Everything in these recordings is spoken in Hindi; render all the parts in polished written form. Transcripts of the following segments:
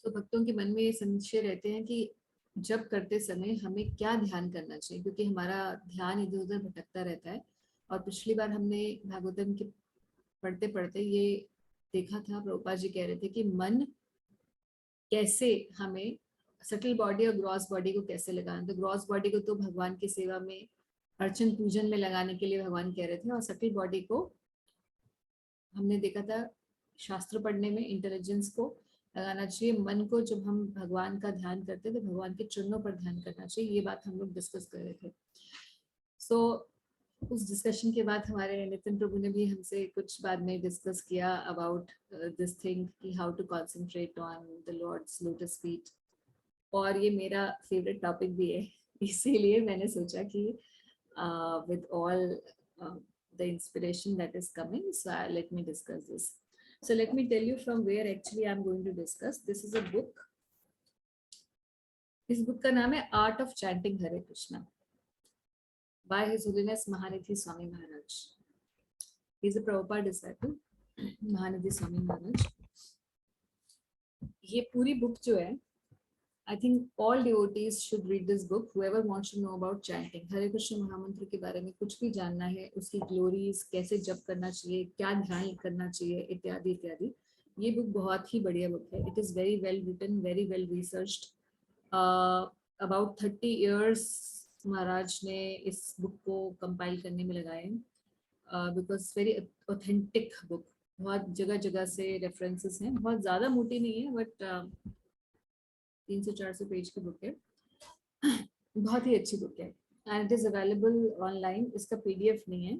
तो भक्तों के मन में ये संशय रहते हैं कि जब करते समय हमें क्या ध्यान करना चाहिए, क्योंकि हमारा ध्यान इधर उधर भटकता रहता है। और पिछली बार हमने भागवतम के पढ़ते पढ़ते ये देखा था, प्रभुपाद जी कह रहे थे कि मन कैसे हमें सटल बॉडी और ग्रॉस बॉडी को कैसे लगाना। तो ग्रॉस बॉडी को तो भगवान की सेवा में, अर्चन पूजन में लगाने के लिए भगवान कह रहे थे, और सटल बॉडी को हमने देखा था शास्त्र पढ़ने में इंटेलिजेंस को लगाना चाहिए। मन को जब हम भगवान का ध्यान करते हैं तो भगवान के चरणों पर ध्यान करना चाहिए। ये बात हम लोग डिस्कस कर रहे थे। सो उस डिस्कशन के बाद हमारे नितिन प्रभु ने भी हमसे कुछ बाद में डिस्कस किया अबाउट दिस थिंग कि how to concentrate on the lord's lotus feet. और ये मेरा फेवरेट टॉपिक भी है, इसीलिए मैंने सोचा कि with all the inspiration that is coming, so let me discuss this. So let me tell you from where actually I'm going to discuss. This is a book. इस बुक का नाम है art of chanting Hare Krishna by His Holiness Mahanidhi Swami Maharaj. He is a Prabhupada disciple, Mahanidhi Swami Maharaj. ये पूरी बुक जो है, I think all devotees should read this book. Whoever wants to know about chanting, हरे कृष्ण महामंत्र के बारे में कुछ भी जानना है, उसकी ग्लोरीज, कैसे जप करना चाहिए, क्या ध्यान करना चाहिए, इत्यादि इत्यादि, ये बुक बहुत ही बढ़िया बुक है. It is very well written, very well researched. About 30 years Maharaj ने इस बुक को कंपाइल करने में लगाए, बिकॉज वेरी ऑथेंटिक बुक. बहुत जगह जगह से रेफरेंसेस हैं, बहुत ज़्यादा मोटी नहीं है, बट 300-400 पेज की बुक है. बहुत ही अच्छी बुक है and it is available online. इसका पीडीएफ नहीं है,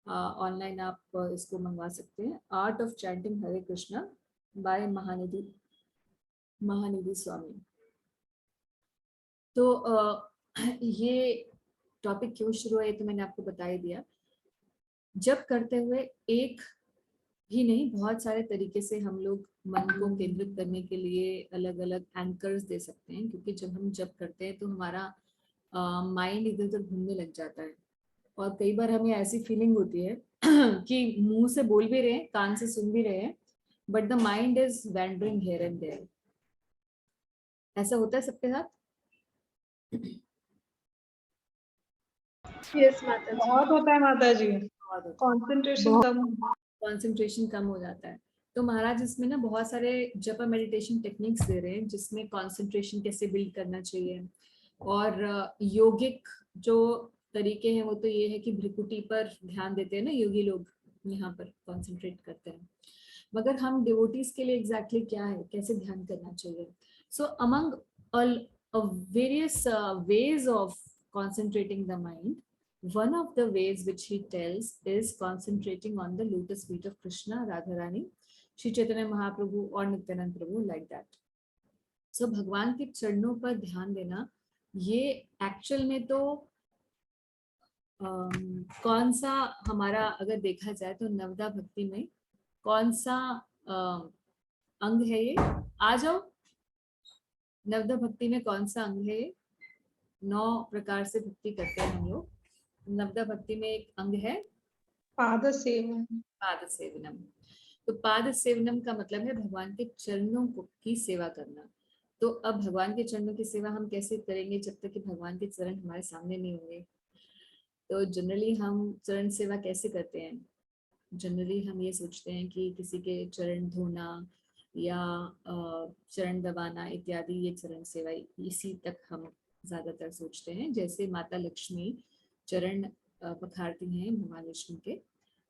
ऑनलाइन आप इसको मंगवा सकते हैं. Art of chanting Hare Krishna by Mahanidhi Swami. तो ये टॉपिक क्यों शुरू है, तो मैंने आपको बता ही दिया. जब करते हुए एक ही नहीं, बहुत सारे तरीके से हम लोग मन को केंद्रित करने के लिए अलग अलग एंकर्स दे सकते हैं, क्योंकि जब हम जब करते हैं तो हमारा माइंड इधर उधर घूमने लग जाता है. और कई बार हमें ऐसी फीलिंग होती है कि मुंह से बोल भी रहे हैं, कान से सुन भी रहे हैं, but the mind is wandering here and there. ऐसा होता है सबके साथ. यस माता जी, बहुत होता है माता जी. कंसंट्रेशन कम, कंसंट्रेशन कम हो जाता है. तो महाराज इसमें ना बहुत सारे जप मेडिटेशन टेक्निक्स दे रहे हैं, जिसमें कंसंट्रेशन कैसे बिल्ड करना चाहिए. और योगिक जो तरीके हैं वो तो ये है कि भ्रिकुटी पर ध्यान देते हैं ना योगी लोग, यहाँ पर कंसंट्रेट करते हैं. मगर हम डिवोटीज के लिए एग्जैक्टली क्या है, कैसे ध्यान करना चाहिए. सो among various ways of concentrating the mind, one of the ways which he tells is concentrating on the lotus feet of Krishna, Radharani, Shri Chaitanya Mahaprabhu और नित्यानंद प्रभु, like that. So भगवान के चरणों पर ध्यान देना, ये एक्चुअल में तो कौन सा हमारा अगर देखा जाए तो नवदा भक्ति में कौन सा अंग है ये. आ जाओ. नवदा भक्ति में कौन सा अंग है ये. 9 प्रकार से भक्ति करते हैं हम लोग. नवदा भक्ति में एक अंग है पाद सेवन. पाद सेवनम. तो पाद सेवनम का मतलब है भगवान के चरणों की सेवा करना. तो अब भगवान के चरणों की सेवा हम कैसे करेंगे जब तक कि भगवान के चरण हमारे सामने नहीं होंगे. तो जनरली हम चरण सेवा कैसे करते हैं. जनरली हम ये सोचते हैं कि किसी के चरण धोना या चरण दबाना इत्यादि, ये चरण सेवा, इसी तक हम ज्यादातर सोचते हैं. जैसे माता लक्ष्मी चरण पखारती हैं भगवान विष्णु के,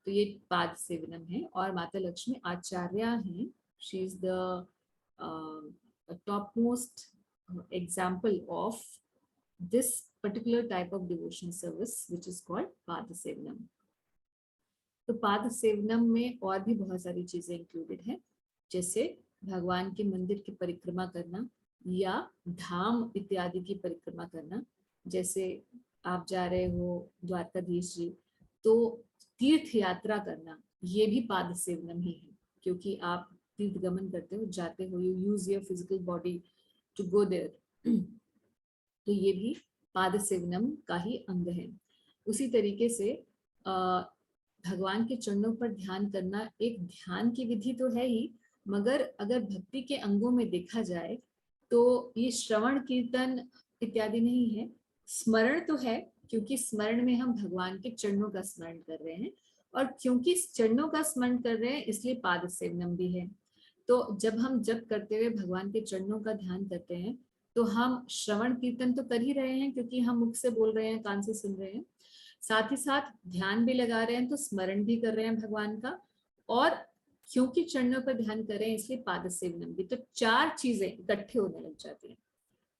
तो ये पाद सेवनम है. और माता लक्ष्मी आचार्य हैं. She is the top most example of this particular type of devotion service which is called पाद सेवनम. तो पाद सेवनम में और भी बहुत सारी चीजें इंक्लूडेड हैं, जैसे भगवान के मंदिर की परिक्रमा करना या धाम इत्यादि की परिक्रमा करना. जैसे आप जा रहे हो द्वारकाधीश जी, तो तीर्थ यात्रा करना ये भी पाद सेवनम ही है, क्योंकि आप तीर्थ गमन करते हो, जाते हो, you use your physical body to go there. तो ये भी पाद सेवनम का ही अंग है. उसी तरीके से भगवान के चरणों पर ध्यान करना एक ध्यान की विधि तो है ही, मगर अगर भक्ति के अंगों में देखा जाए तो ये श्रवण कीर्तन इत्यादि नहीं है, स्मरण तो है, क्योंकि स्मरण में हम भगवान के चरणों का स्मरण कर रहे हैं, और क्योंकि चरणों का स्मरण कर रहे हैं इसलिए पाद सेवनम भी है। तो जब हम जप करते हुए भगवान के चरणों का ध्यान करते हैं तो हम श्रवण कीर्तन तो कर ही रहे हैं, क्योंकि हम मुख से बोल रहे हैं, कान से सुन रहे हैं, साथ ही साथ ध्यान भी लगा रहे हैं तो स्मरण भी कर रहे हैं भगवान का, और क्योंकि चरणों पर ध्यान कर रहे हैं इसलिए पाद सेवनम भी। तो 4 चीजें इकट्ठे होने लग जाती हैं,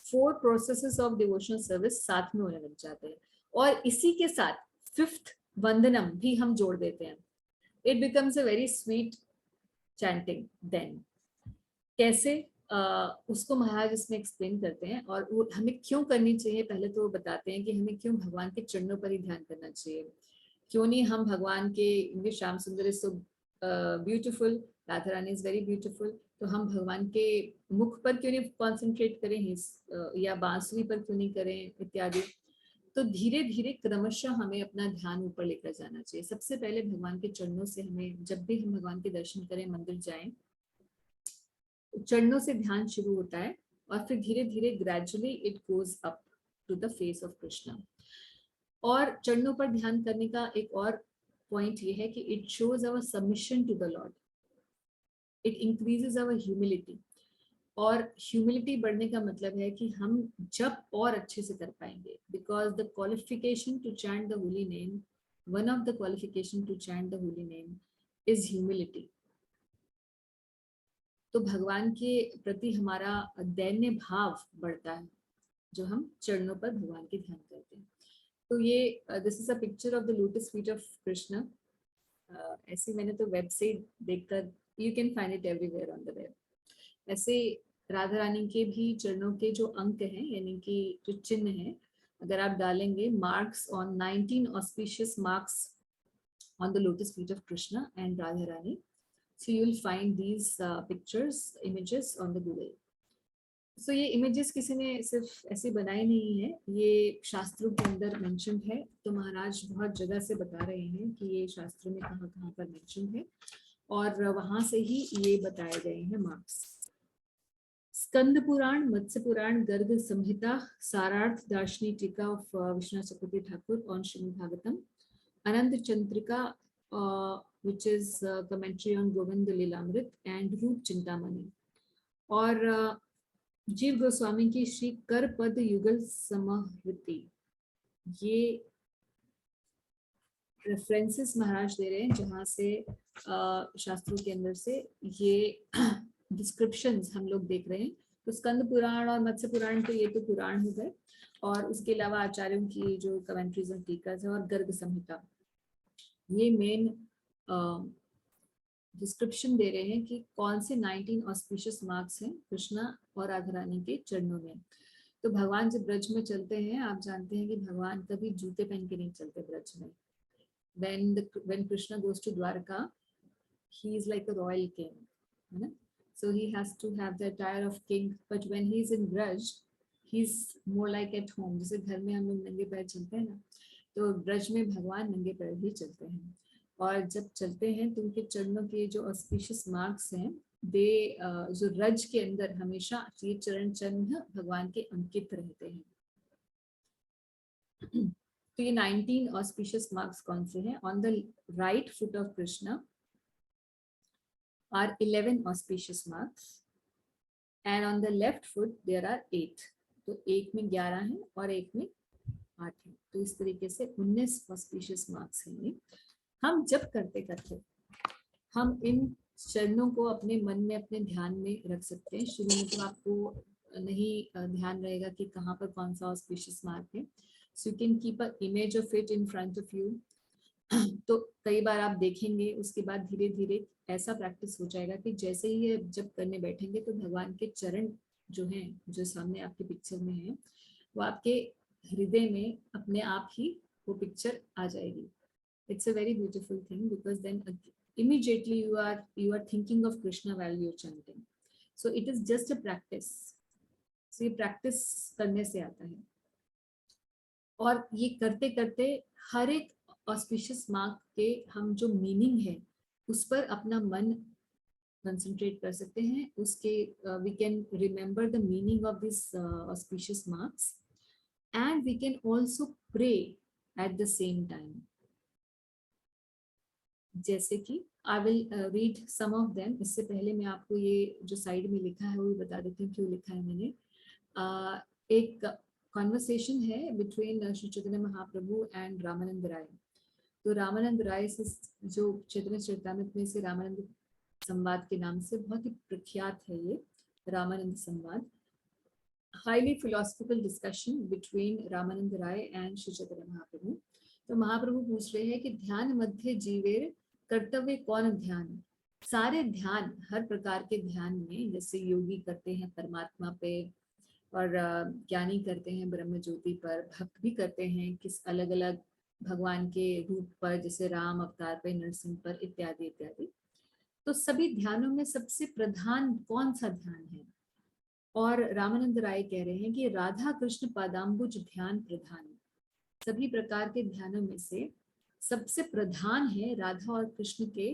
4 प्रोसेसेस ऑफ डिवोशनल सर्विस साथ में होने लग जाते हैं, और इसी के साथ 5th वंदनम भी हम जोड़ देते हैं। It becomes a very sweet chanting then. कैसे उसको महाराज इसमें एक्सप्लेन करते हैं, और वो हमें क्यों करनी चाहिए। पहले तो वो बताते हैं कि हमें क्यों भगवान के चरणों पर ही ध्यान करना चाहिए, क्यों नहीं हम भगवान के, श्याम सुंदर is so beautiful, Radha Rani is very beautiful, तो हम भगवान के मुख पर क्यों नहीं कॉन्सेंट्रेट करें, या बांसुरी पर क्यों नहीं करें इत्यादि। तो धीरे धीरे क्रमशः हमें अपना ध्यान ऊपर लेकर जाना चाहिए। सबसे पहले भगवान के चरणों से हमें, जब भी हम भगवान के दर्शन करें, मंदिर जाएं, चरणों से ध्यान शुरू होता है, और फिर धीरे धीरे gradually it goes up to the face of Krishna. और चरणों पर ध्यान करने का एक और पॉइंट ये है कि it shows our submission to the lord, it increases our humility. और ह्यूमिलिटी बढ़ने का मतलब है कि हम जब और अच्छे से कर पाएंगे, because the qualification to chant the holy name, one of the qualification to chant the holy name is humility. तो भगवान के प्रति हमारा दैन्य भाव बढ़ता है जो हम चरणों पर भगवान के ध्यान करते हैं। तो ये this is a picture of the lotus feet of Krishna. ऐसे मैंने तो वेब से देखकर, you can find it everywhere on the web. ऐसे राधा रानी के भी चरणों के जो अंक हैं, यानी कि जो चिन्ह हैं, अगर आप डालेंगे marks on 19 auspicious marks on the lotus feet of Krishna and Radha Rani, so you will find these pictures, images on the Google. So ये images किसी ने सिर्फ ऐसे बनाई नहीं है, ये शास्त्रों के अंदर मेंशन है। तो महाराज बहुत जगह से बता रहे हैं कि ये शास्त्रों में कहाँ कहाँ पर मेंशन है, और वहां से ही ये बताए गए हैं marks. Skanda Purana, Matsya Purana, Garg Samhita, Sarartha Darshini Tika of Vishwanath Chakravarti Thakur on Shrimad Bhagavatam, Ananta Chandrika which is commentary on Govind Lilamrit, and रूप चिंतामणि, और जीव गोस्वामी की श्री कर पद युगल समहृति। ये रेफरेंसेस महाराज दे रहे हैं जहाँ से शास्त्रों के अंदर से ये डिस्क्रिप्शंस हम लोग देख रहे हैं। तो स्कंद पुराण और मत्स्य पुराण तो ये तो पुराण हो गए, और उसके अलावा आचार्यों की जो कमेंट्रीज और टीकाज है, और गर्ग संहिता, ये मेन डिस्क्रिप्शन दे रहे हैं कि कौन से 19 ऑस्पिशियस मार्क्स हैं कृष्णा और राधा रानी के चरणों में। तो भगवान जब ब्रज में चलते हैं, आप जानते हैं कि भगवान कभी जूते पहन के नहीं चलते ब्रज में। when Krishna goes to Dwarka, he is like a royal king, है ना? So he has to have the attire of king, but when he is in Braj, he's more like at home. जैसे घर में हम लोग नंगे पैर चलते हैं ना, तो ब्रज में भगवान नंगे पैर ही चलते हैं, और जब चलते हैं तो उनके चरणों के जो ऑस्पिशियस मार्क्स हैं, दे जो रज के अंदर हमेशा ये चरण चिन्ह भगवान के अंकित रहते हैं। तो ये 19 ऑस्पिशियस मार्क्स कौन से हैं? On the right foot of Krishna are 11 auspicious marks, and on the left foot there are 8। तो एक में 11 है और एक में 8 है, तो इस तरीके से 19 ऑस्पिशियस मार्क्स हैं। हम जब करते करते हम इन चरणों को अपने मन में, अपने ध्यान में रख सकते हैं। शुरू में तो आपको नहीं ध्यान रहेगा कि कहाँ पर कौन सा ऑस्पिशियस मार्क है, so you can keep a image of it in front of you. तो कई बार आप देखेंगे, उसके बाद धीरे धीरे ऐसा प्रैक्टिस हो जाएगा कि जैसे ही जब करने बैठेंगे तो भगवान के चरण जो हैं, जो सामने आपके पिक्चर में है, वो आपके हृदय में अपने आप ही वो पिक्चर आ जाएगी। It's a very beautiful thing, because then immediately you are thinking of Krishna while you're chanting. So it is just a practice. So ये practice करने से आता है, और ये करते करते हर एक ऑस्पिशियस मार्क के हम जो मीनिंग है उस पर अपना मन कंसंट्रेट कर सकते हैं उसके, we can remember the meaning of this auspicious marks and we can also pray at the same time. जैसे कि I will read some of them. इससे पहले मैं आपको ये जो साइड में लिखा है वो भी बता देती हूँ क्यों लिखा है मैंने। एक कॉन्वर्सेशन है बिटवीन श्री चैतन्य महाप्रभु एंड रामानंद राय। तो रामानंद राय से, जो चैतन्य चरितामृत में से रामानंद संवाद के नाम से बहुत ही प्रख्यात है ये रामानंद संवाद, highly philosophical discussion between Ramananda Raya and Shri Chaitanya Mahaprabhu. तो महाप्रभु पूछ रहे हैं कि ध्यान मध्य जीवेर कर्तव्य कौन ध्यान। सारे ध्यान, हर प्रकार के ध्यान में, जैसे योगी करते हैं परमात्मा पे और ज्ञानी करते हैं ब्रह्म ज्योति पर, भक्त भी करते हैं किस अलग अलग भगवान के रूप पर, जैसे राम अवतार पे, नरसिंह पर, इत्यादि इत्यादि। तो सभी ध्यानों में सबसे प्रधान कौन सा ध्यान है? और रामानंद राय कह रहे हैं कि राधा कृष्ण पादाम्बुज ध्यान प्रधान। सभी प्रकार के ध्यानों में से सबसे प्रधान है राधा और कृष्ण के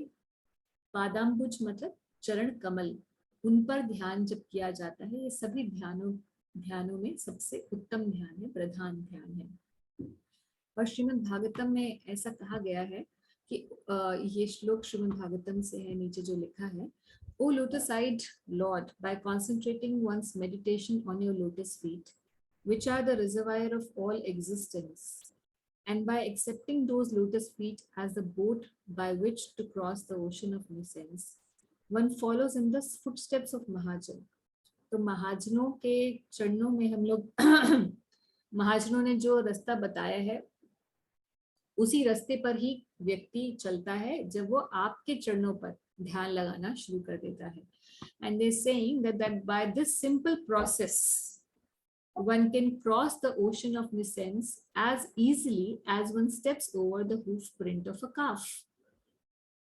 पादाम्बुज, मतलब चरण कमल, उन पर ध्यान जब किया जाता है, ये सभी ध्यानों में सबसे उत्तम ध्यान है, प्रधान ध्यान है। और श्रीमद् भागवतम में ऐसा कहा गया है कि ये श्लोक श्रीमद् भागवतम से है, नीचे जो लिखा है, O lotus-eyed Lord, by concentrating one's meditation on your lotus feet, which are the reservoir of all existence, and by accepting those lotus feet as the boat by which to cross the ocean of innocence, one follows in the footsteps of Mahajan. तो महाजनों के चरणों में हम लोग महाजनों ने जो रास्ता बताया है उसी रास्ते पर ही व्यक्ति चलता है जब वो आपके चरणों पर ध्यान लगाना शुरू कर देता है। And they're saying that by this simple process one can cross the ocean of innocence as easily as one steps over the hoof print of a calf.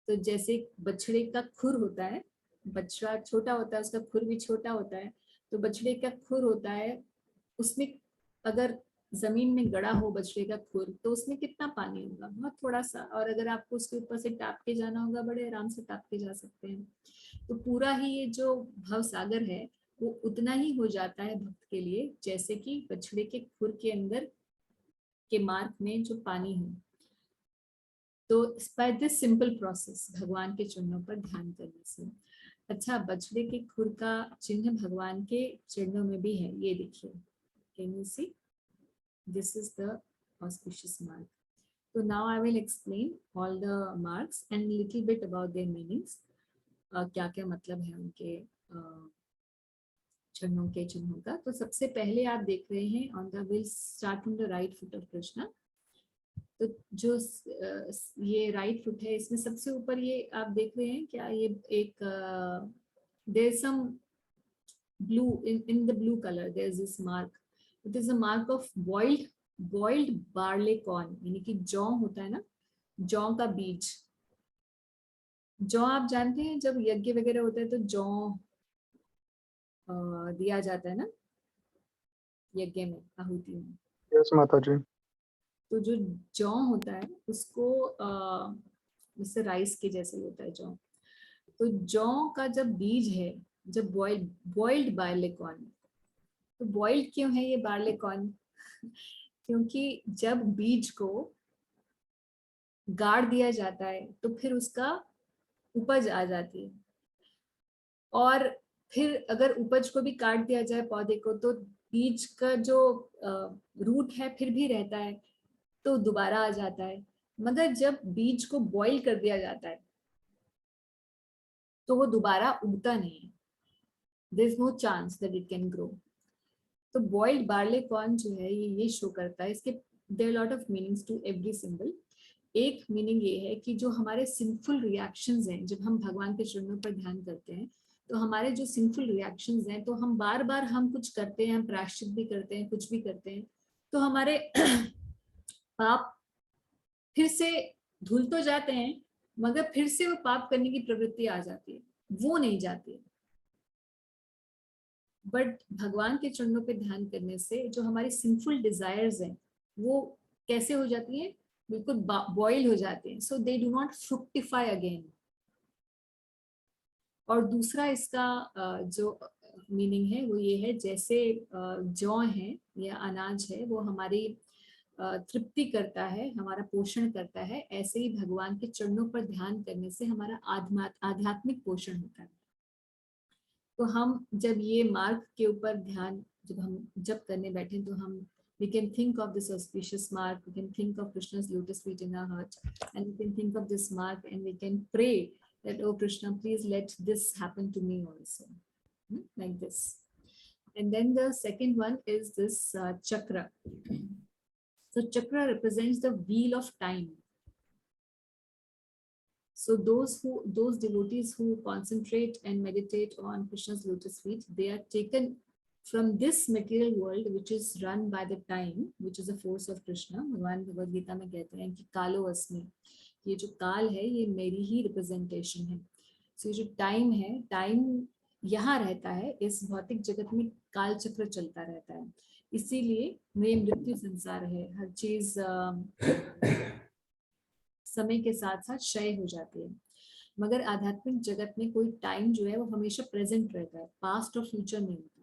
तो जैसे बछड़े का खुर होता है, बछड़ा छोटा होता है, उसका खुर भी छोटा होता है, तो बछड़े का खुर होता है, उसमें अगर जमीन में गड़ा हो बछड़े का खुर तो उसमें कितना पानी होगा, बहुत थोड़ा सा, और अगर आपको उसके ऊपर से टाप के जाना होगा, बड़े आराम से टाप के जा सकते हैं। तो पूरा ही ये जो भव सागर है वो उतना ही हो जाता है भक्त के लिए जैसे कि बछड़े के खुर के अंदर के मार्ग में जो पानी हो। तो बाय दिस सिंपल प्रोसेस, भगवान के चरणों पर ध्यान करने से। अच्छा, बछड़े के खुर का चिन्ह भगवान के चरणों में भी है, ये देखिए, can you see, this is the auspicious mark. So now I will explain all the marks and little bit about their meanings. क्या क्या मतलब है उनके चरणों के चिन्हों का। तो सबसे पहले आप देख रहे हैं on the will start from the right foot of Krishna. तो जो ये राइट फुट है, इसमें सबसे ऊपर ये आप देख रहे हैं क्या, ये एक there is some blue in the blue color, there is this mark. It is a mark of boiled barley corn, यानी कि जौ होता है ना, जौ का बीज। जौ आप जानते हैं जब यज्ञ वगैरह होता है तो जौ दिया जाता है ना यज्ञ में, आहुति में। यस माता जी। तो जो जौ होता है उसको जैसे राइस के जैसे होता है जौ। तो जौ का जब बीज है, जब बॉइल्ड बार्ले कॉर्न, तो बॉइल्ड क्यों है ये बार्ले कॉर्न? क्योंकि जब बीज को गाड़ दिया जाता है तो फिर उसका उपज आ जाती है, और फिर अगर उपज को भी काट दिया जाए पौधे को तो बीज का जो रूट है फिर भी रहता है, तो दोबारा आ जाता है। मगर जब बीज को बॉईल कर दिया जाता है तो वो दोबारा उगता नहीं है, there is no chance that it can grow. तो बॉइल्ड बार्ले कॉर्न जो है ये शो करता है, इसके there lot of meanings to every symbol. एक मीनिंग ये है कि जो हमारे सिंफुल रिएक्शंस हैं, जब हम भगवान के चरणों पर ध्यान करते हैं तो हमारे जो सिंफुल रिएक्शंस हैं, तो हम बार बार हम कुछ करते हैं, हम प्रायश्चित भी करते हैं, कुछ भी करते हैं, तो हमारे पाप फिर से धुल तो जाते हैं मगर फिर से वो पाप करने की प्रवृत्ति आ जाती है, वो नहीं जाती है। बट भगवान के चरणों पे ध्यान करने से जो हमारी सिंफुल डिजायर्स हैं वो कैसे हो जाती है, बिल्कुल बॉइल हो जाते हैं, सो they do not fructify again. और दूसरा इसका जो मीनिंग है वो ये है, जैसे जौ है या अनाज है वो हमारी तृप्ति करता है, हमारा पोषण करता है, ऐसे ही भगवान के चरणों पर ध्यान करने से हमारा आध्यात्मिक पोषण होता है। तो हम जब ये मार्ग के ऊपर ध्यान जब हम जब करने बैठे तो हम we can think of this auspicious mark, we can think of Krishna's lotus feet in our heart, and we can think of this mark and we can pray that, oh Krishna, please let this happen to me also. Like this. And then the second one is this chakra. So chakra represents the wheel of time. So those devotees who concentrate and meditate on Krishna's lotus feet, they are taken from this material world, which is run by the time, which is a force of Krishna. भगवान भगवद गीता में कहते हैं कि कालो अस्मि, ये जो काल है ये मेरी ही रिप्रेजेंटेशन है. So ये जो टाइम है, टाइम यहाँ रहता है, इस भौतिक जगत में काल चक्र चलता रहता है, इसीलिए मेरे मृत्यु संसार है, हर चीज समय के साथ साथ क्षय हो जाती है. मगर आध्यात्मिक जगत में कोई टाइम जो है वो हमेशा प्रेजेंट रहता है, पास्ट और फ्यूचर नहीं होता.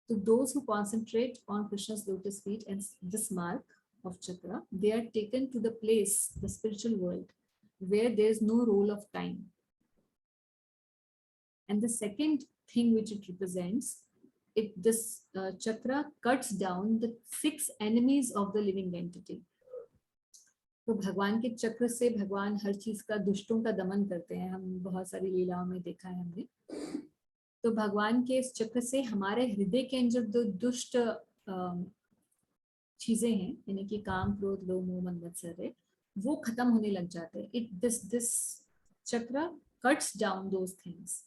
So those who concentrate on Krishna's lotus feet and this mark of chakra, they are taken to the place, the spiritual world, where there is no role of time. And the second thing which it represents, this chakra cuts down the 6 enemies of the living entity. तो भगवान के चक्र से भगवान हर चीज का, दुष्टों का दमन करते हैं. हम बहुत सारी लीलाओं में देखा है हमने. तो भगवान के इस चक्र से हमारे हृदय के अंदर जो दुष्ट चीजें हैं, यानी कि काम, क्रोध, लोभ, मोह, मद, मत्सर, वो खत्म होने लग जाते हैं. दिस चक्र cuts down those things.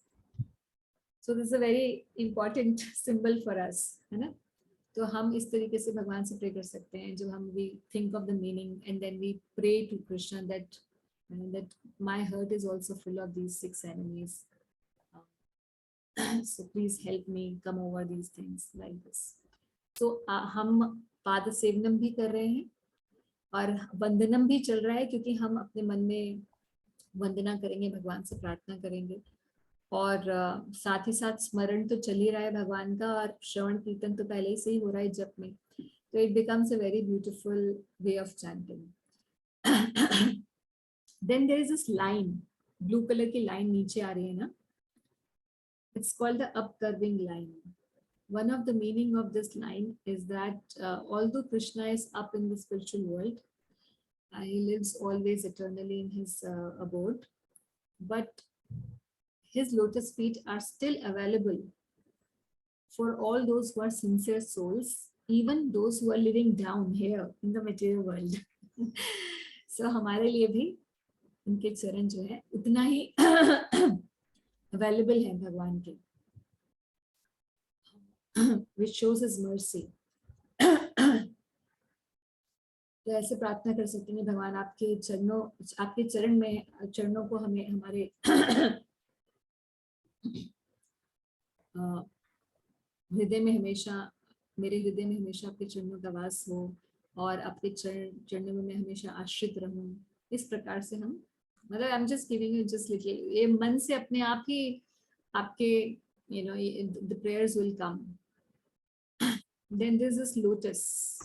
So this is a very important symbol for us, है ना. तो हम इस तरीके से भगवान से प्रे कर सकते हैं, जब हम we think of the meaning and then we pray to Krishna that my heart is also full of these 6 enemies. So please help me come over these things like this. So हम पाद सेवनम भी कर रहे हैं और वंदनम भी चल रहा है, क्योंकि हम अपने मन में वंदना करेंगे, भगवान से प्रार्थना करेंगे, और साथ ही साथ स्मरण तो चल ही रहा है भगवान का, और श्रवण कीर्तन तो पहले ही से ही हो रहा है जप में. तो it becomes a very beautiful way of chanting. Then there is this line, blue colour की लाइन नीचे आ रही है ना. It's called the upcurving line. One of the meaning of this line is that although Krishna is up in the spiritual world, he lives always eternally in his abode, but his lotus feet are still available for all those who are sincere souls, even those who are living down here in the material world. So हमारे लिए भी उनके चरण जो है उतना ही अवेलेबल है भगवान के, which shows his mercy. तो ऐसे प्रार्थना कर सकते हैं, भगवान आपके चरण में, चरणों को हमें हमारे हृदय में हमेशा, मेरे हृदय में हमेशा आपके चरणों का वास हो, और आपके चरणों में मैं हमेशा आश्रित रहूं. इस प्रकार से हम, मतलब I am just giving you just little, ये मन से अपने आप ही आपके you know the prayers will come. Then there's this lotus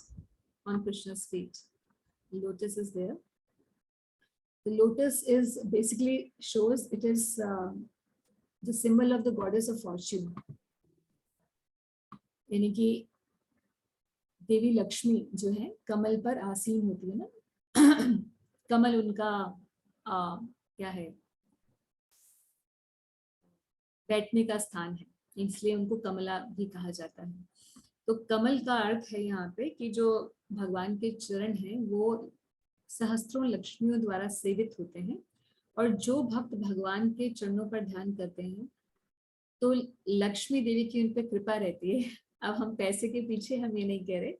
on Krishna's feet. Lotus is there. The lotus is basically shows it is the symbol of the goddess of fortune. यानी कि देवी लक्ष्मी जो है कमल पर आसीन होती है ना. कमल उनका क्या है, बैठने का स्थान है, इसलिए उनको कमला भी कहा जाता है. तो कमल का अर्थ है यहाँ पे कि जो भगवान के चरण हैं वो सहस्त्रों लक्ष्मियों द्वारा सेवित होते हैं, और जो भक्त भगवान के चरणों पर ध्यान करते हैं तो लक्ष्मी देवी की उन पर कृपा रहती है. अब हम पैसे के पीछे हम ये नहीं कह रहे,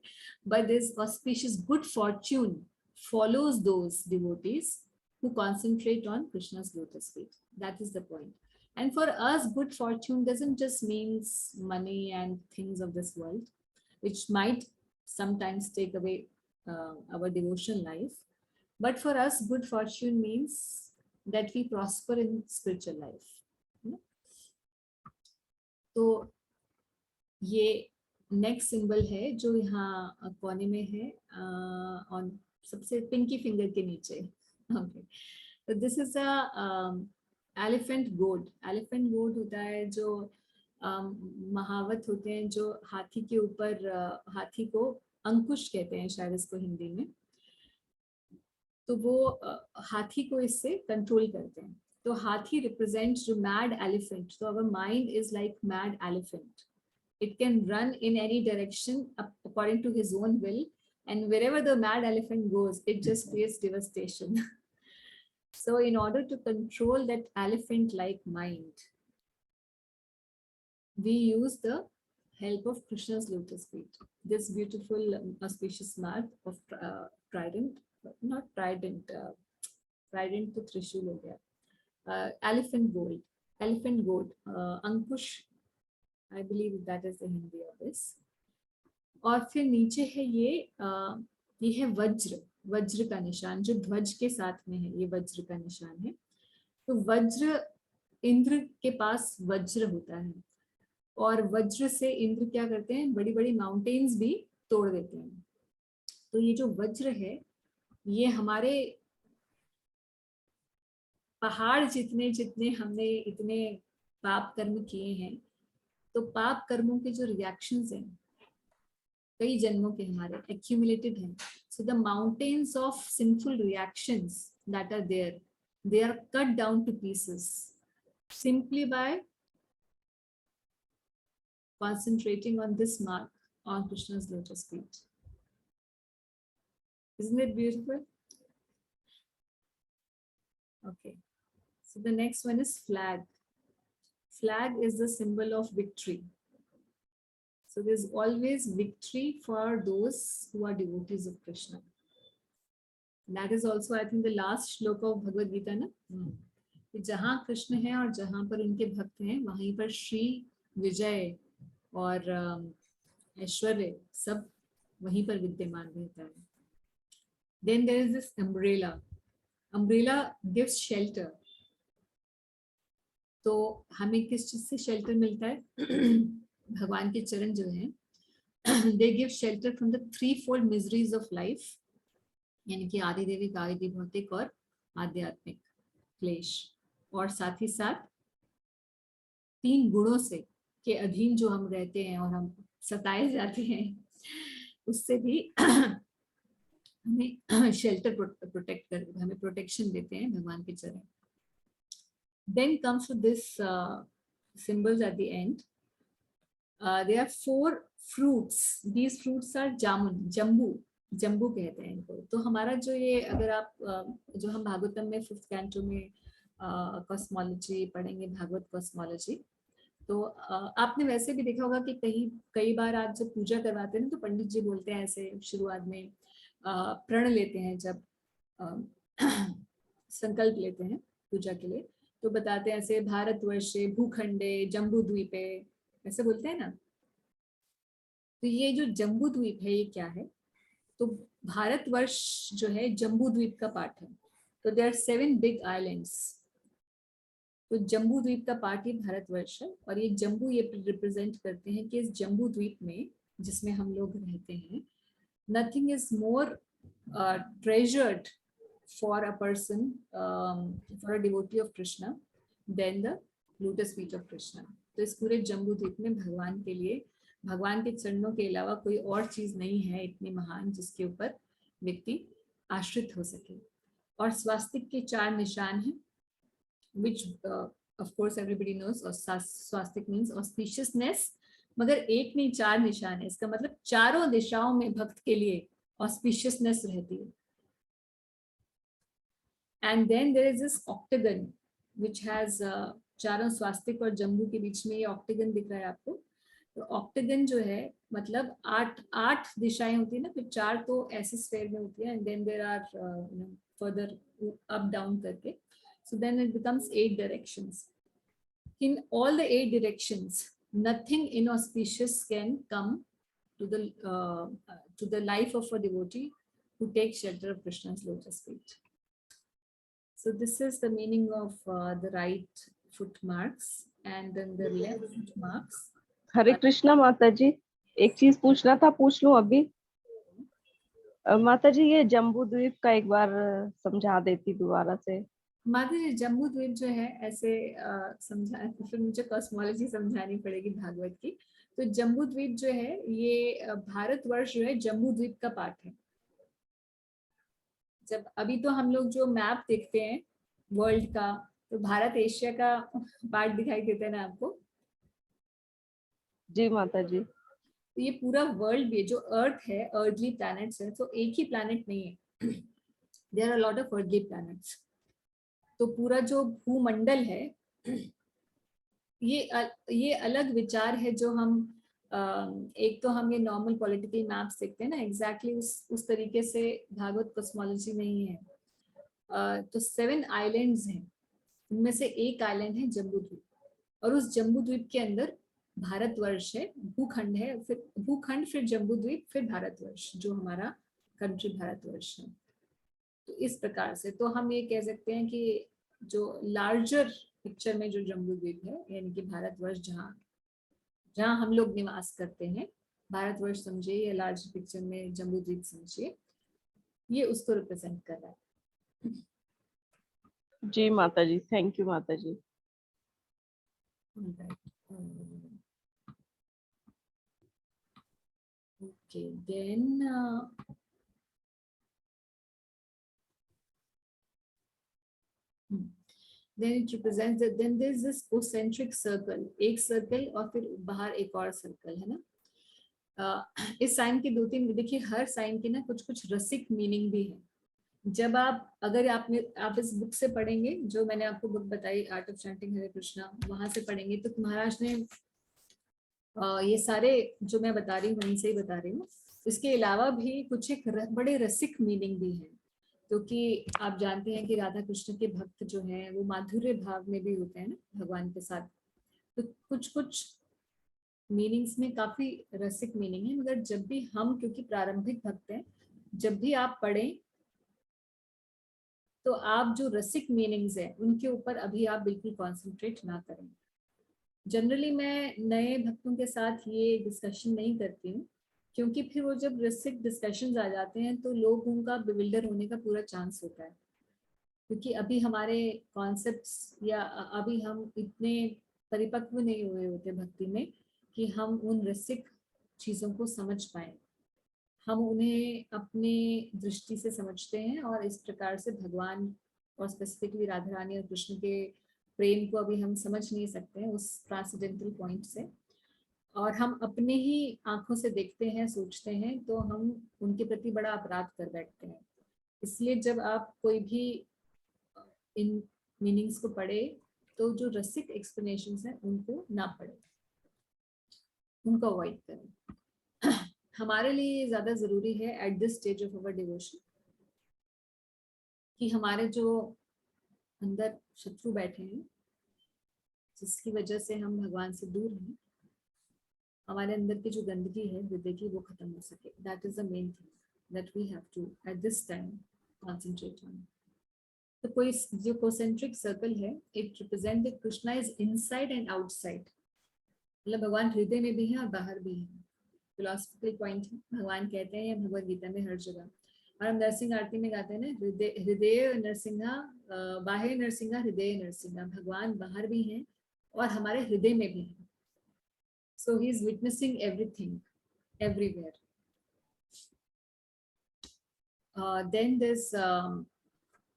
but this auspicious good fortune follows those devotees who concentrate on Krishna's lotus feet. That is the point. And for us, good fortune doesn't just means money and things of this world, which might sometimes take away our devotional life. But for us, good fortune means that we prosper in spiritual life. तो ये नेक्स्ट सिंबल है जो यहाँ कोने में है, और सबसे पिंकी फिंगर के नीचे। ओके, तो दिस इज अ एलिफेंट गोड। एलिफेंट गोड होता है जो महावत होते हैं, जो हाथी के ऊपर, हाथी को अंकुश कहते हैं शायद इसको हिंदी में, तो वो हाथी को इससे कंट्रोल करते हैं। तो हाथी रिप्रेजेंट जो मैड एलिफेंट, तो our mind is like mad elephant. It can run in any direction according to his own will, and wherever the mad elephant goes, it just creates devastation. So in order to control that elephant-like mind, we use the help of Krishna's lotus feet. This beautiful auspicious mark of trident, not trident, trident to Trishul ho gaya. Elephant gold, elephant gold, Ankush, I believe that is the Hindi of this. और फिर नीचे है ये है वज्र, वज्र का निशान जो ध्वज के साथ में है, ये वज्र का निशान है। तो वज्र, इंद्र के पास वज्र होता है, और वज्र से इंद्र क्या करते हैं, बड़ी बड़ी माउंटेन्स भी तोड़ देते हैं। तो ये जो वज्र है, ये हमारे पहाड़ जितने जितने हमने इतने पाप कर्म किए हैं, तो पाप कर्मों के जो रिएक्शंस हैं कई जन्मों के हमारे accumulated हैं, so the mountains of sinful reactions that are there, they are cut down to pieces simply by concentrating on this mark on Krishna's lotus feet. Isn't it beautiful? Okay, so the next one is flag. Flag is the symbol of victory. So there's always victory for those who are devotees of Krishna. That is also, I think, the last shloka of Bhagavad Gita, na? कि जहाँ कृष्ण है और जहाँ पर उनके भक्त हैं, वहीं पर श्री विजय और ऐश्वर्य सब वहीं पर विद्यमान रहता है. Then there is this umbrella. Umbrella gives shelter. तो हमें किस चीज से शेल्टर मिलता है? भगवान के चरण जो हैं, they give shelter from the threefold miseries of life, यानी कि आदि देविक, आदि भौतिक और आध्यात्मिक क्लेश, और साथ ही साथ 3 गुणों से के अधीन जो हम रहते हैं और हम सताए जाते हैं, उससे भी हमें शेल्टर प्रोटेक्ट कर, हमें प्रोटेक्शन देते हैं भगवान के चरण. Then comes to this symbols at the end. There are 4 fruits. These fruits are jamun, jambu, Jambu कहते हैं इनको. तो हमारा जो ये, अगर आप जो हम भागवतम में 5th कैंटो में कॉस्मोलॉजी पढ़ेंगे, भागवत कॉस्मोलॉजी, तो आपने वैसे भी देखा होगा कि कई बार आप जब पूजा करवाते हैं तो पंडित जी बोलते हैं ऐसे शुरुआत में, प्रण लेते हैं, जब संकल्प लेते हैं पूजा के लिए, तो बताते हैं ऐसे, भारतवर्षे भूखंडे जम्बू द्वीपे, ऐसे बोलते हैं ना. तो ये जो जम्बू द्वीप है, ये क्या है? तो भारतवर्ष जो है जम्बू द्वीप का पार्ट है. तो देयर आर 7 बिग आइलैंड्स. तो जम्बू द्वीप का पार्ट ही भारतवर्ष है, और ये जम्बू ये रिप्रेजेंट करते हैं कि इस जम्बू द्वीप में जिसमें हम लोग रहते हैं, nothing is more treasured for a person, for a devotee of Krishna, than the lotus feet of Krishna. तो इस पूरे जम्बू द्वीप में भगवान के लिए, भगवान के चरणों के अलावा कोई और चीज नहीं है इतनी महान जिसके ऊपर व्यक्ति आश्रित हो सके. और स्वास्तिक के 4 निशान हैं, which of course everybody knows, और स्वास्तिक means auspiciousness, मगर एक नहीं 4 निशान है. इसका मतलब चारों दिशाओं में भक्त के लिए auspiciousness रहती है. And then there is this octagon which has चारों स्वास्तिक और जम्बू के बीच में ये ऑक्टेगन दिख रहा है आपको. तो ऑक्टेगन जो है मतलब 8 दिशाएं होती है ना, फिर 4 तो ऐसे स्फेयर में होती है, and then there are further up down करके, so then it becomes 8 directions. In all the 8 directions, nothing inauspicious can come to the life of a devotee who takes shelter of Krishna's lotus feet. So this is the meaning of the right foot marks and then the left foot marks. हरे कृष्णा माता जी, एक चीज पूछना था, पूछ लूं अभी? माता जी ये जम्बू द्वीप का एक बार समझा देती दोबारा से। माता जी जम्बू द्वीप जो है ऐसे समझा, फिर मुझे कॉस्मोलॉजी समझानी पड़ेगी भागवत की। तो जम्बू द्वीप जो है ये भारतवर्ष जो है जम्बू द्वीप का पार्ट है। जब अभी तो हम लोग जो मैप देखते हैं वर्ल्ड का, तो भारत एशिया का पार्ट दिखाई देता है ना आपको। जी माता जी। तो ये पूरा वर्ल्ड भी जो अर्थ है, अर्थली प्लैनेट्स है, तो एक ही प्लैनेट नहीं है, there are lot of earthly planets. तो पूरा जो भूमंडल है ये अलग विचार है जो हम एक तो हम ये नॉर्मल पॉलिटिकल मैप्स देखते हैं ना, एग्जैक्टली उस तरीके से भागवत कॉस्मोलॉजी नहीं है। तो 7 आइलैंड्स हैं, उनमें से एक आइलैंड है जम्बू द्वीप, और उस जम्बू द्वीप के अंदर भारतवर्ष है, भूखंड है, फिर भूखंड, फिर जम्बू द्वीप, फिर भारतवर्ष जो हमारा कंट्री भारतवर्ष है। तो इस प्रकार से तो हम ये कह सकते हैं कि जो लार्जर पिक्चर में जो जम्बू द्वीप है, यानी कि भारतवर्ष जहाँ जहाँ हम लोग निवास करते हैं, भारतवर्ष समझिए या लार्जर पिक्चर में जम्बू द्वीप समझिए, ये उसको रिप्रेजेंट कर रहा है। जी माता जी, थैंक यू माता जी। Okay, then it represents that then there is this concentric circle, एक सर्कल और फिर बाहर एक और सर्कल है ना। इस साइन के 2-3 देखिए, हर साइन के ना कुछ कुछ रसिक मीनिंग भी है। जब अगर आप इस बुक से पढ़ेंगे, जो मैंने आपको बुक बताई art of chanting Hare Krishna, वहां से पढ़ेंगे तो महाराज ने ये सारे जो मैं बता रही हूँ वहीं से ही बता रही हूँ। इसके अलावा भी कुछ एक बड़े रसिक मीनिंग भी है, क्योंकि आप जानते हैं कि राधा कृष्ण के भक्त जो हैं वो माधुर्य भाव में भी होते हैं ना भगवान के साथ। तो कुछ कुछ मीनिंग्स में काफी रसिक मीनिंग है, मगर जब भी हम, क्योंकि प्रारंभिक भक्त हैं, जब भी आप पढ़ें तो आप जो रसिक मीनिंग्स हैं उनके ऊपर अभी आप बिल्कुल कॉन्सेंट्रेट ना करें। जनरली मैं नए भक्तों के साथ ये डिस्कशन नहीं करती हूँ, क्योंकि फिर वो जब रसिक डिस्कशंस आ जाते हैं तो लोगों का बिविल्डर होने का पूरा चांस होता है, क्योंकि अभी हमारे कॉन्सेप्ट्स या अभी हम इतने परिपक्व नहीं हुए होते भक्ति में कि हम उन रसिक चीज़ों को समझ पाए। हम उन्हें अपने दृष्टि से समझते हैं और इस प्रकार से भगवान और स्पेसिफिकली राधा रानी और कृष्ण के प्रेम को अभी हम समझ नहीं सकते हैं उस ट्रांसेंडेंटल पॉइंट से, और हम अपने ही आंखों से देखते हैं, सोचते हैं, तो हम उनके प्रति बड़ा अपराध कर बैठते हैं। इसलिए जब आप कोई भी इन मीनिंग्स को पढ़े तो जो रसिक एक्सप्लेनेशंस हैं उनको ना पढ़े, उनको अवॉइड करें। हमारे लिए ज्यादा जरूरी है at this stage of our devotion कि हमारे जो अंदर शत्रु बैठे हैं, जिसकी वजह से हम भगवान से दूर हैं, हमारे अंदर की जो गंदगी है हृदय की, वो खत्म हो सके। That is the main thing that we have to at this time concentrate on. तो कोई जो कोसेंट्रिक सर्कल है, it represent that Krishna is inside and outside, मतलब भगवान हृदय में भी है और बाहर भी है। फिलोसफिकल पॉइंट है, भगवान कहते हैं भगवद गीता में हर जगह, और हम नरसिंह आरती में गाते हैं ना, हृदय नरसिंहा, बाह्य नरसिंहा, हृदय नरसिंहा, भगवान बाहर भी हैं और हमारे हृदय में भी हैं। So he is witnessing everything everywhere. Then there's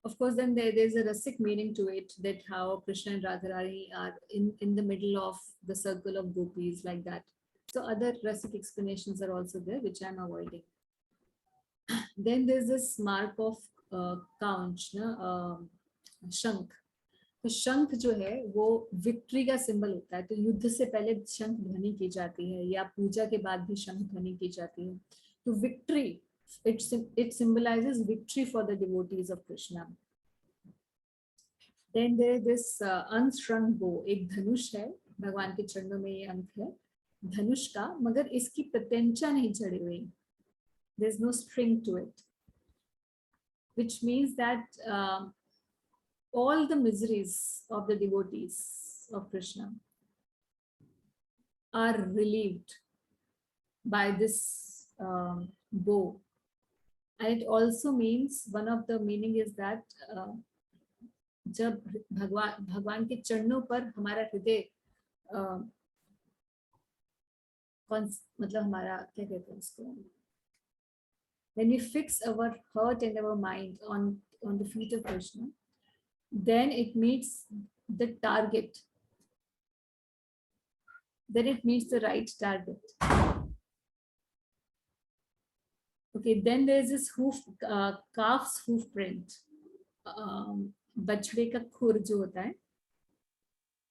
of course then there's a rasic meaning to it, that how Krishna and Radharani are in the middle of the circle of gopis, like that. So other rasic explanations are also there, which I'm avoiding. Then there's this mark of कांच ना, शंख। तो शंख जो है वो विक्ट्री का सिंबल होता है, तो युद्ध से पहले शंख ध्वनि की जाती है, या पूजा के बाद भी शंख ध्वनि की जाती है। तो victory, it symbolizes victory for the devotees of Krishna. Then there is this unstrung bow, एक धनुष है, भगवान के चरणों में ये अंक है धनुष का, मगर इसकी प्रत्यंचा नहीं चढ़ी हुई, there is no string to it, which means that all the miseries of the devotees of Krishna are relieved by this bow. And it also means, one of the meaning is that जब भगवान के चरणों पर हमारा हृदय मतलब हमारा क्या कहते हैं उसको, when we fix our heart and our mind on the feet of Krishna, then it meets the target, then it meets the right target. Okay, then there is this hoof, calf's hoof print, बछड़े का खुर जो होता है,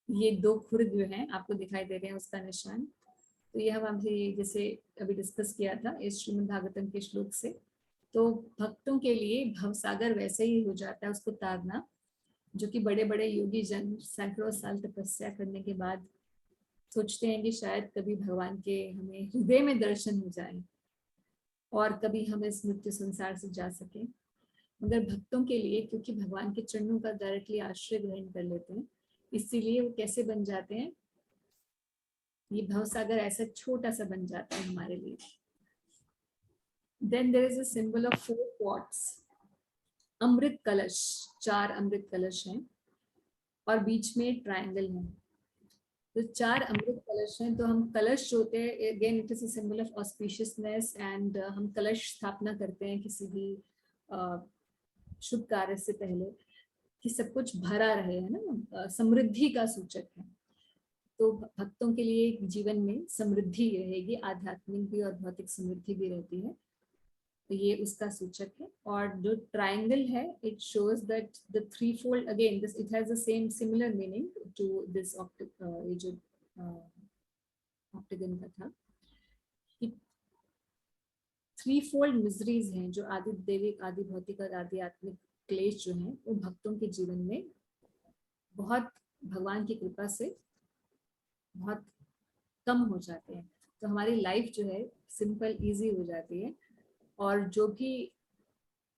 ये 2 खुर जो हैं आपको दिखाई दे रहे हैं उसका निशान। तो ये हम अभी जैसे अभी डिस्कस किया था इस श्रीमद् भागवतम के श्लोक से। तो भक्तों के लिए भवसागर वैसे ही हो जाता है उसको तारना, जो कि बड़े बड़े योगी जन सैकड़ों साल तपस्या करने के बाद सोचते हैं कि शायद कभी भगवान के हमें हृदय में दर्शन हो जाए और कभी हम इस मृत्यु संसार से जा सकें। मगर भक्तों के लिए, क्योंकि भगवान के चरणों का डायरेक्टली आश्रय ग्रहण कर लेते हैं, इसीलिए वो कैसे बन जाते हैं, ये भवसागर ऐसा छोटा सा बन जाता है हमारे लिए। Then there is a symbol of 4 pots, अमृत कलश, 4 अमृत कलश हैं और बीच में ट्रायंगल है। तो 4 अमृत कलश हैं। तो हम कलश होते हैं, again it is a symbol of auspiciousness, and हम कलश स्थापना करते हैं किसी भी शुभ कार्य से पहले कि सब कुछ भरा रहे, है ना, समृद्धि का सूचक है। तो भक्तों के लिए जीवन में समृद्धि रहेगी, आध्यात्मिक भी और भौतिक समृद्धि भी रहती है, तो ये उसका सूचक है। और जो ट्रायंगल है, it shows that the three fold, again this it has the same similar meaning to this ये जो ऑक्टेगन का था, कि 3 फोल्ड मिजरीज हैं जो आदि दैविक, आदि भौतिक और आदि आत्मिक क्लेश जो हैं, वो भक्तों के जीवन में बहुत भगवान की कृपा से बहुत कम हो जाते हैं। तो हमारी लाइफ जो है सिंपल इजी हो जाती है, और जो भी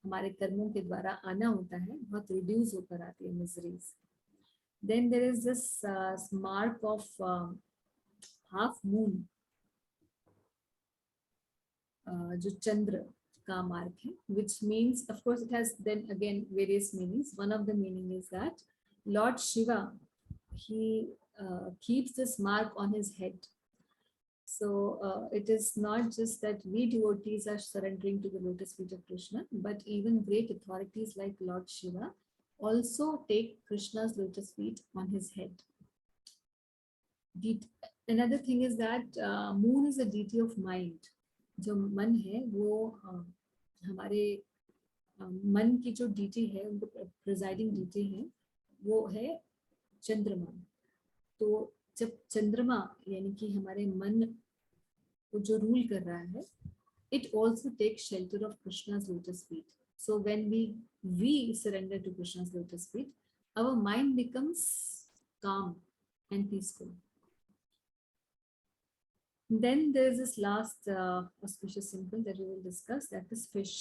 हमारे कर्मों के द्वारा आना होता है बहुत रिड्यूस होकर आती है miseries. Then there is this mark of half moon, जो चंद्र का मार्क है, which means of course it has then again various meanings. One of the meaning is that Lord Shiva, he keeps this mark on his head. So it is not just that we devotees are surrendering to the lotus feet of Krishna, but even great authorities like Lord Shiva also take Krishna's lotus feet on his head. Another thing is that moon is a deity of mind. जो मन है वो हमारे मन की जो डीटी है, उनको प्रिजाइडिंग डीटी है, वो है चंद्रमा। तो जब चंद्रमा यानी कि हमारे मन को जो रूल कर रहा है, it also takes shelter of Krishna's lotus feet. So when we surrender to Krishna's lotus feet, our mind becomes calm and peaceful. Then there is this last auspicious symbol that we will discuss, that is fish,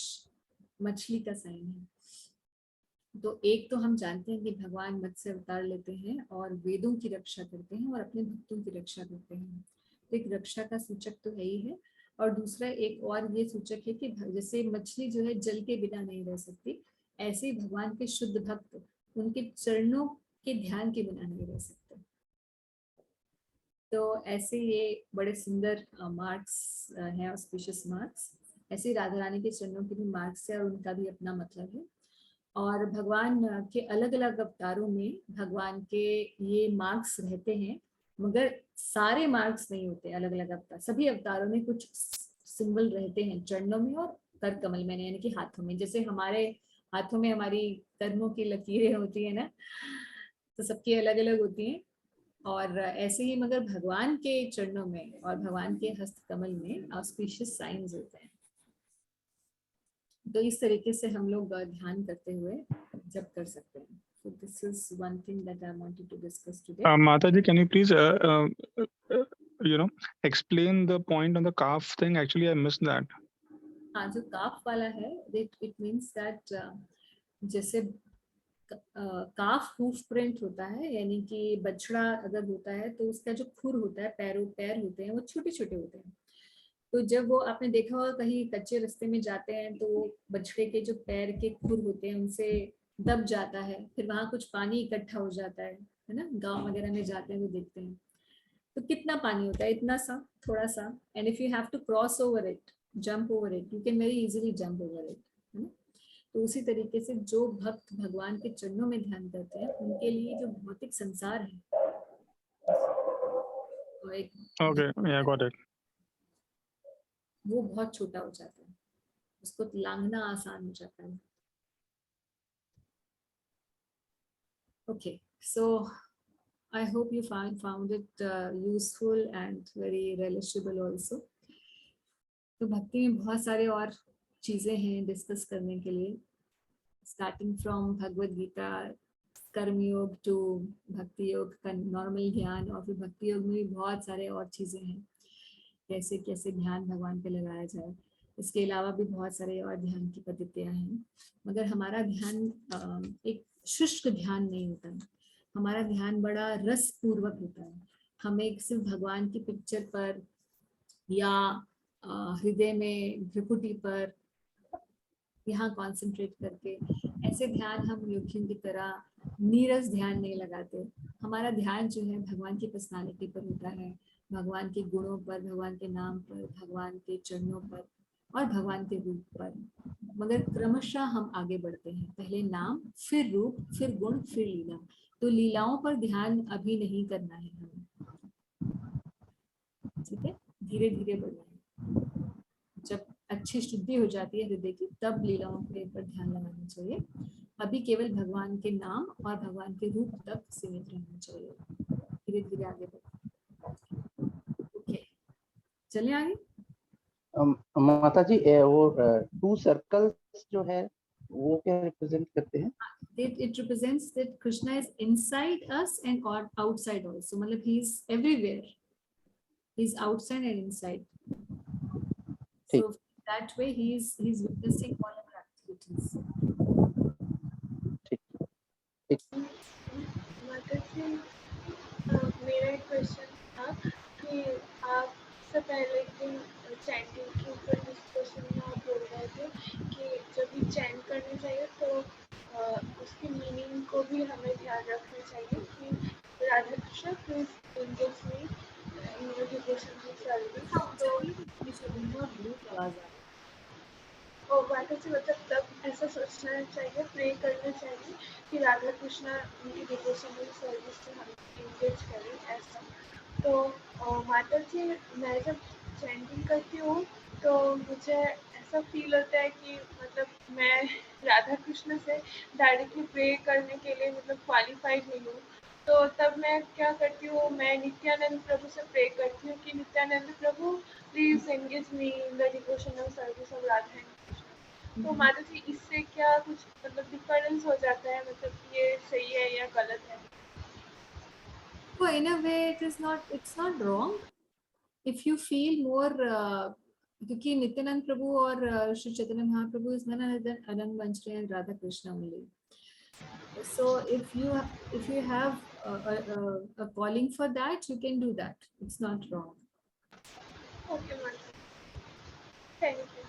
मछली का साइन है। तो एक तो हम जानते हैं कि भगवान मत्स्य अवतार लेते हैं और वेदों की रक्षा करते हैं और अपने भक्तों की रक्षा करते हैं, तो एक रक्षा का सूचक तो है ही है। और दूसरा एक और ये सूचक है कि जैसे मछली जो है जल के बिना नहीं रह सकती, ऐसे ही भगवान के शुद्ध भक्त उनके चरणों के ध्यान के बिना नहीं रह सकते। तो ऐसे ये बड़े सुंदर मार्क्स हैं, ऑस्पिशियस मार्क्स। ऐसे राधा रानी के चरणों के भी मार्क्स है और उनका भी अपना मतलब है। और भगवान के अलग अलग अवतारों में भगवान के ये मार्क्स रहते हैं, मगर सारे मार्क्स नहीं होते। अलग अलग अवतार, सभी अवतारों में कुछ सिंबल रहते हैं चरणों में और कर कमल में, यानी कि हाथों में। जैसे हमारे हाथों में हमारी कर्मों की लकीरें होती है ना, तो सबकी अलग अलग होती हैं। और ऐसे ही मगर भगवान के चरणों में और भगवान के हस्त कमल में ऑस्पिशियस साइंस होते हैं। तो इस तरीके से हम लोग ध्यान करते हुए जप कर सकते हैं। So this is one thing that I wanted to discuss today. Mataji, can you please explain the point on the calf thing? Actually, I missed that. हाँ, जो काफ वाला है, it means that जैसे काफ हूफ प्रिंट होता है, यानी कि बछड़ा अगर होता है तो उसका जो खुर होता है, पैर होते हैं वो छोटे छोटे होते हैं। तो जब वो आपने देखा होगा कहीं कच्चे रास्ते में जाते हैं तो बछड़े के जो पैर के खुर होते हैं उनसे दब जाता है, फिर वहां कुछ पानी इकट्ठा हो जाता है ना, गांव वगैरह में जाते हैं वो देखते हैं। तो कितना पानी होता है, इतना सा, थोड़ा सा, and if you have to cross over it, jump over it, you can very easily jump over it, है ना। तो उसी तरीके से जो भक्त भगवान के चरणों में ध्यान करते हैं उनके लिए जो भौतिक संसार है वो एक Okay, yeah, got it. वो बहुत छोटा हो जाता है, उसको लांघना आसान हो जाता है। Okay, so I hope you found it useful and very relishable also. तो भक्ति में बहुत सारे और चीजें हैं डिस्कस करने के लिए, स्टार्टिंग फ्रॉम भगवद गीता, कर्म योग टू भक्ति योग का नॉर्मल ध्यान, और फिर भक्ति योग में भी बहुत सारे और चीजें हैं, कैसे कैसे ध्यान भगवान पे लगाया जाए। इसके अलावा भी बहुत सारे और ध्यान की पद्धतियां हैं, मगर हमारा ध्यान एक शुष्क ध्यान नहीं होता है, हमारा ध्यान बड़ा रस पूर्वक होता है। हमें सिर्फ भगवान की पिक्चर पर या हृदय में भ्रुकुटी पर यहाँ कॉन्सेंट्रेट करके ऐसे ध्यान हम योगियों की तरह नीरस ध्यान नहीं लगाते। हमारा ध्यान जो है भगवान की पर्सनालिटी पर होता है, भगवान के गुणों पर, भगवान के नाम पर, भगवान के चरणों पर और भगवान के रूप पर। मगर क्रमशः हम आगे बढ़ते हैं, पहले नाम, फिर रूप, फिर गुण, फिर लीला। तो लीलाओं पर ध्यान अभी नहीं करना है हमें, ठीक है, धीरे धीरे बढ़ना है। जब अच्छी शुद्धि हो जाती है हृदय की, तब लीलाओं के पर ध्यान लगाना चाहिए। अभी केवल भगवान के नाम और भगवान के रूप तक सीमित रहना चाहिए, धीरे धीरे आगे बढ़े। ओके, चलिए आगे। माता जी, वो 2 सर्कल्स जो है वो क्या रिप्रेजेंट करते हैं? It represents that Krishna is inside us and outside also. मतलब he is everywhere. He is outside and inside. So that way he is witnessing all our activities. मेरा एक क्वेश्चन था कि आप से पहले दिन चैंटिंग के ऊपर डिस्कशन में आप बोल रहे थे कि जब भी चैंट करनी चाहिए तो उसकी मीनिंग को भी हमें ध्यान रखना चाहिए कि Radha Krishna please engage me in your devotional service. तो और माता जी मतलब तब ऐसा सोचना चाहिए, प्रे करना चाहिए कि राधा कृष्णा उनकी डिवोशनल सर्विस से हम एंगेज करें ऐसा। तो माता जी, मैं जब चैंटिंग करती हूँ तो मुझे ऐसा फील होता है कि मतलब मैं राधा कृष्ण से डायरेक्टली प्रे करने के लिए मतलब क्वालिफाइड नहीं हूँ। तो तब मैं क्या करती हूँ, मैं नित्यानंद प्रभु से प्रे करती हूँ कि Nityananda Prabhu please engage me in the devotional service of Radha and Krishna. तो माता जी, इससे क्या कुछ मतलब डिफरेंस हो जाता है, मतलब ये सही है या गलत है? So in a way it's not wrong if you feel more क्योंकि नित्यानंद प्रभु और श्री चैतन्य महाप्रभु is none other than Anand Vanchari and Radha Krishna only. So if you have a calling for that, you can do that. It's not wrong. Okay, Mata. Thank you.